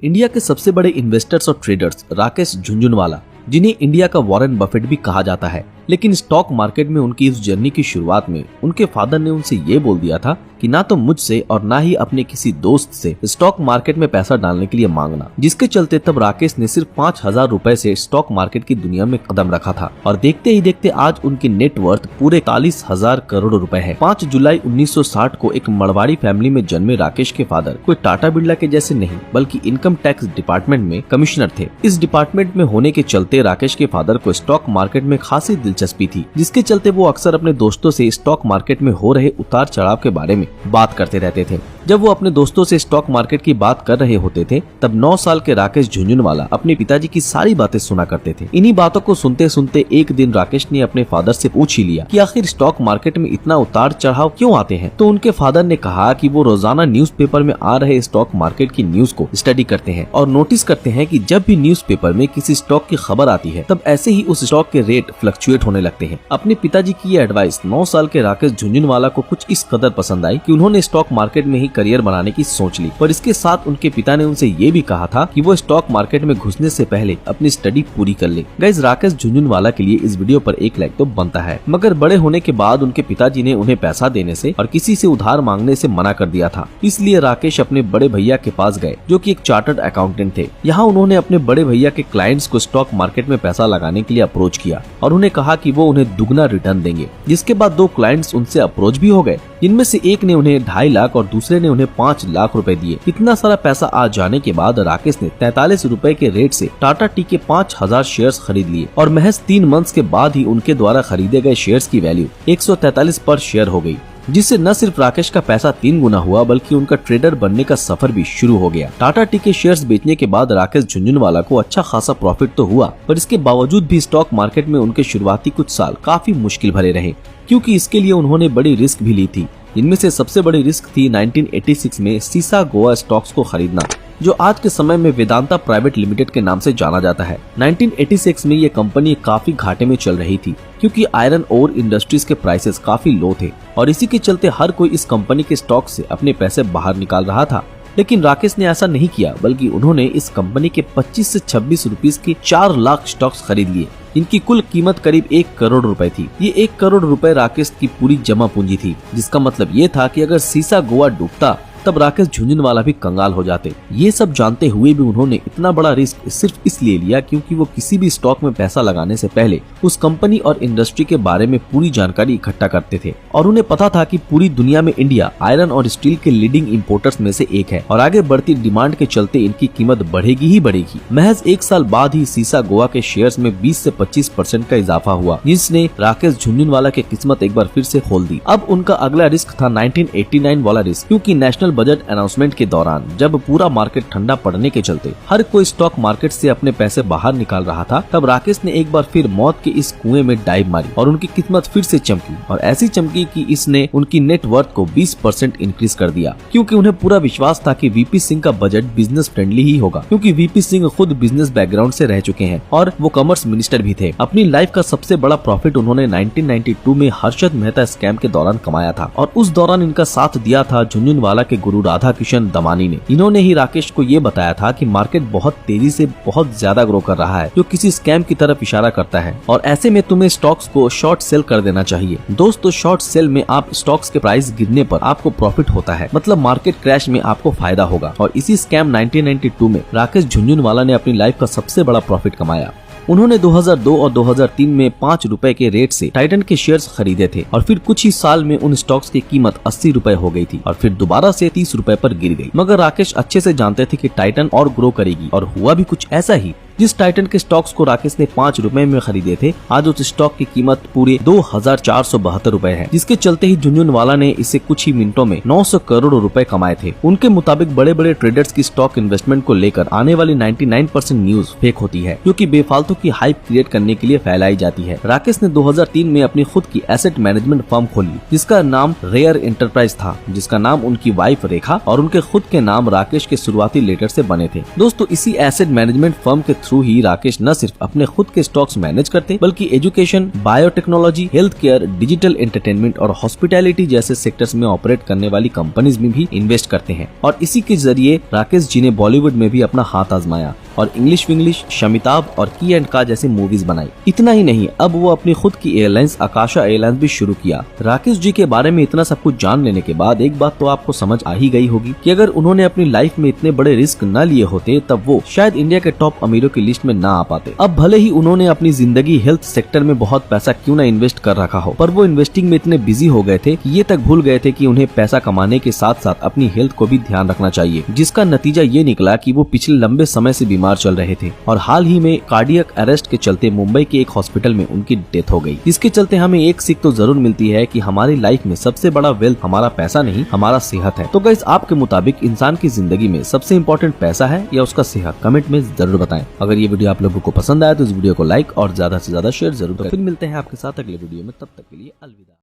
India के सबसे बड़े इन्वेस्टर्स और ट्रेडर्स राकेश झुनझुनवाला, जिन्हें इंडिया का वॉरेन बफेट भी कहा जाता है, लेकिन स्टॉक मार्केट में उनकी इस जर्नी की शुरुआत में उनके फादर ने उनसे ये बोल दिया था कि ना तो मुझसे और ना ही अपने किसी दोस्त से स्टॉक मार्केट में पैसा डालने के लिए मांगना, जिसके चलते तब राकेश ने सिर्फ 5,000 रुपए से स्टॉक मार्केट की दुनिया में कदम रखा था और देखते ही देखते आज उनकी नेटवर्थ पूरे 41,000 करोड़ रुपए है। 5 जुलाई 1960 को एक मरवाड़ी फैमिली में जन्मे राकेश के फादर कोई टाटा बिरला के जैसे नहीं बल्कि इनकम टैक्स डिपार्टमेंट में कमिश्नर थे। इस डिपार्टमेंट में होने के चलते राकेश के फादर को स्टॉक मार्केट में खासी दिलचस्पी थी, जिसके चलते वो अक्सर अपने दोस्तों से स्टॉक मार्केट में हो रहे उतार चढ़ाव के बारे में बात करते रहते थे। जब वो अपने दोस्तों से स्टॉक मार्केट की बात कर रहे होते थे तब 9 साल के राकेश झुनझुनवाला अपने पिताजी की सारी बातें सुना करते थे। इन्हीं बातों को सुनते सुनते एक दिन राकेश ने अपने फादर से पूछ ही लिया कि आखिर स्टॉक मार्केट में इतना उतार चढ़ाव क्यों आते हैं। तो उनके फादर ने कहा कि वो रोजाना न्यूज़पेपर में आ रहे स्टॉक मार्केट की न्यूज को स्टडी करते हैं और नोटिस करते हैं कि जब भी न्यूज़पेपर में किसी स्टॉक की खबर आती है तब ऐसे ही उस स्टॉक के रेट फ्लक्चुएट होने लगते हैं। अपने पिताजी की ये एडवाइस 9 साल के राकेश झुनझुनवाला को कुछ इस कदर पसंद आई कि उन्होंने स्टॉक मार्केट में ही करियर बनाने की सोच ली। पर इसके साथ उनके पिता ने उनसे ये भी कहा था कि वो स्टॉक मार्केट में घुसने से पहले अपनी स्टडी पूरी कर ले। गाइस, राकेश झुनझुनवाला के लिए इस वीडियो पर 1 लाइक तो बनता है, मगर बड़े होने के बाद उनके पिताजी ने उन्हें पैसा देने से और किसी से उधार मांगने से मना कर दिया था। इसलिए राकेश अपने बड़े भैया के पास गए जो कि एक चार्टर्ड अकाउंटेंट थे। यहाँ उन्होंने अपने बड़े भैया के क्लाइंट्स को स्टॉक मार्केट में पैसा लगाने के लिए अप्रोच किया और उन्हें कहा कि वो उन्हें दुगना रिटर्न देंगे। जिसके बाद 2 क्लाइंट्स उनसे अप्रोच भी हो गए, जिनमें से एक ने उन्हें 2.5 लाख और दूसरे ने उन्हें 5 लाख रुपए दिए। इतना सारा पैसा आ जाने के बाद राकेश ने 43 रुपए के रेट से टाटा टी के 5,000 शेयर्स खरीद लिए और महज 3 मंथ्स के बाद ही उनके द्वारा खरीदे गए शेयर्स की वैल्यू 143 पर शेयर हो गई, जिससे न सिर्फ राकेश का पैसा 3 गुना हुआ बल्कि उनका ट्रेडर बनने का सफर भी शुरू हो गया। टाटा टी के शेयर्स बेचने के बाद राकेश झुनझुनवाला को अच्छा खासा प्रॉफिट तो हुआ, पर इसके बावजूद भी स्टॉक मार्केट में उनके शुरुआती कुछ साल काफी मुश्किल भरे रहे, क्योंकि इसके लिए उन्होंने बड़ी रिस्क भी ली थी। इनमें से सबसे बड़ी रिस्क थी 1986 में सीसा गोवा स्टॉक्स को खरीदना, जो आज के समय में वेदांता प्राइवेट लिमिटेड के नाम से जाना जाता है। 1986 में ये कंपनी काफी घाटे में चल रही थी, क्योंकि आयरन ओर इंडस्ट्रीज के प्राइसेस काफी लो थे और इसी के चलते हर कोई इस कंपनी के स्टॉक से अपने पैसे बाहर निकाल रहा था। लेकिन राकेश ने ऐसा नहीं किया, बल्कि उन्होंने इस कंपनी के 25 से 26 रुपीस के 4 लाख स्टॉक्स खरीद लिए, इनकी कुल कीमत करीब 1 करोड़ रुपए थी। ये 1 करोड़ रुपए राकेश की पूरी जमा पूंजी थी, जिसका मतलब ये था कि अगर सीसा गोवा डूबता तब राकेश झुनझुनवाला भी कंगाल हो जाते। ये सब जानते हुए भी उन्होंने इतना बड़ा रिस्क सिर्फ इसलिए लिया क्योंकि वो किसी भी स्टॉक में पैसा लगाने से पहले उस कंपनी और इंडस्ट्री के बारे में पूरी जानकारी इकट्ठा करते थे और उन्हें पता था कि पूरी दुनिया में इंडिया आयरन और स्टील के लीडिंग इंपोर्टर्स में से एक है और आगे बढ़ती डिमांड के चलते इनकी कीमत बढ़ेगी ही बढ़ेगी। महज 1 साल बाद ही सीसा गोवा के शेयर्स में 20 से 25% का इजाफा हुआ, जिसने राकेश झुनझुनवाला की किस्मत एक बार फिर से खोल दी। अब उनका अगला रिस्क था 1989 वाला रिस्क, क्योंकि नेशनल बजट अनाउंसमेंट के दौरान जब पूरा मार्केट ठंडा पड़ने के चलते हर कोई स्टॉक मार्केट से अपने पैसे बाहर निकाल रहा था, तब राकेश ने एक बार फिर मौत के इस कुएं में डाइव मारी और उनकी किस्मत फिर से चमकी और ऐसी चमकी कि इसने उनकी नेटवर्थ को 20% इंक्रीज कर दिया, क्योंकि उन्हें पूरा विश्वास था कि वीपी सिंह का बजट बिजनेस फ्रेंडली ही होगा, क्योंकि वीपी सिंह खुद बिजनेस बैकग्राउंड से रह चुके हैं और वो कॉमर्स मिनिस्टर भी थे। अपनी लाइफ का सबसे बड़ा प्रॉफिट उन्होंने 1992 में हर्षद मेहता स्कैम के दौरान कमाया था और उस दौरान इनका साथ दिया था झुनझुनवाला के गुरु राधा किशन दमानी ने। इन्होंने ही राकेश को ये बताया था कि मार्केट बहुत तेजी से बहुत ज्यादा ग्रो कर रहा है, जो किसी स्कैम की तरफ इशारा करता है और ऐसे में तुम्हें स्टॉक्स को शॉर्ट सेल कर देना चाहिए। दोस्तों, शॉर्ट सेल में आप स्टॉक्स के प्राइस गिरने पर आपको प्रॉफिट होता है, मतलब मार्केट क्रैश में आपको फायदा होगा और इसी स्कैम 1992 में राकेश झुनझुनवाला ने अपनी लाइफ का सबसे बड़ा प्रॉफिट कमाया। उन्होंने 2002 और 2003 में 5 रुपए के रेट से टाइटन के शेयर्स खरीदे थे और फिर कुछ ही साल में उन स्टॉक्स की कीमत 80 रुपए हो गई थी और फिर दोबारा से 30 रुपए पर गिर गई। मगर राकेश अच्छे से जानते थे कि टाइटन और ग्रो करेगी और हुआ भी कुछ ऐसा ही। जिस टाइटन के स्टॉक्स को राकेश ने 5 रुपए में खरीदे थे, आज उस स्टॉक की कीमत पूरे 2,472 रुपए है, जिसके चलते ही झुनझुनवाला ने इसे कुछ ही मिनटों में 900 करोड़ रुपए कमाए थे। उनके मुताबिक बड़े बड़े ट्रेडर्स की स्टॉक इन्वेस्टमेंट को लेकर आने वाली 99% न्यूज फेक होती है, जो कि बेफालतू की हाइप क्रिएट करने के लिए फैलाई जाती है। राकेश ने 2003 में अपनी खुद की एसेट मैनेजमेंट फर्म खोली, जिसका नाम रेयर एंटरप्राइज था, जिसका नाम उनकी वाइफ रेखा और उनके खुद के नाम राकेश के शुरुआती लेटर से बने थे। दोस्तों, इसी एसेट मैनेजमेंट फर्म के थ्रू ही राकेश न सिर्फ अपने खुद के स्टॉक्स मैनेज करते बल्कि education, biotechnology, health care, digital entertainment और हॉस्पिटैलिटी जैसे सेक्टर्स में ऑपरेट करने वाली कंपनीज में भी इन्वेस्ट करते हैं। और इसी के जरिए राकेश जी ने बॉलीवुड में भी अपना हाथ आजमाया और इंग्लिश विंग्लिश, शमिताब और की एंड का जैसी मूवीज बनाई। इतना ही नहीं, अब वो अपनी खुद की एयरलाइंस आकाशा एयरलाइंस भी शुरू किया। राकेश जी के बारे में इतना सब कुछ जान लेने के बाद एक बात तो आपको समझ आ ही गई होगी कि अगर उन्होंने अपनी लाइफ में इतने बड़े रिस्क न लिए होते तब वो शायद इंडिया के टॉप अमीरों की लिस्ट में न आ पाते। अब भले ही उन्होंने अपनी जिंदगी हेल्थ सेक्टर में बहुत पैसा क्यों न इन्वेस्ट कर रखा हो, पर वो इन्वेस्टिंग में इतने बिजी हो गए थे कि ये तक भूल गए थे कि उन्हें पैसा कमाने के साथ साथ अपनी हेल्थ को भी ध्यान रखना चाहिए, जिसका नतीजा ये निकला कि वो पिछले लंबे समय से बीमार चल रहे थे और हाल ही में कार्डियक अरेस्ट के चलते मुंबई के एक हॉस्पिटल में उनकी डेथ हो गई। इसके चलते हमें एक सीख तो जरूर मिलती है कि हमारी लाइफ में सबसे बड़ा वेल्थ हमारा पैसा नहीं, हमारा सेहत है। तो गाइस, आपके मुताबिक इंसान की जिंदगी में सबसे इम्पोर्टेंट पैसा है या उसका सेहत? कमेंट में जरूर बताएं। अगर ये वीडियो आप लोगों को पसंद आया तो इस वीडियो को लाइक और ज्यादा से ज्यादा शेयर जरूर करें। फिर मिलते हैं आपके साथ अगले वीडियो में, तब तक के लिए अलविदा।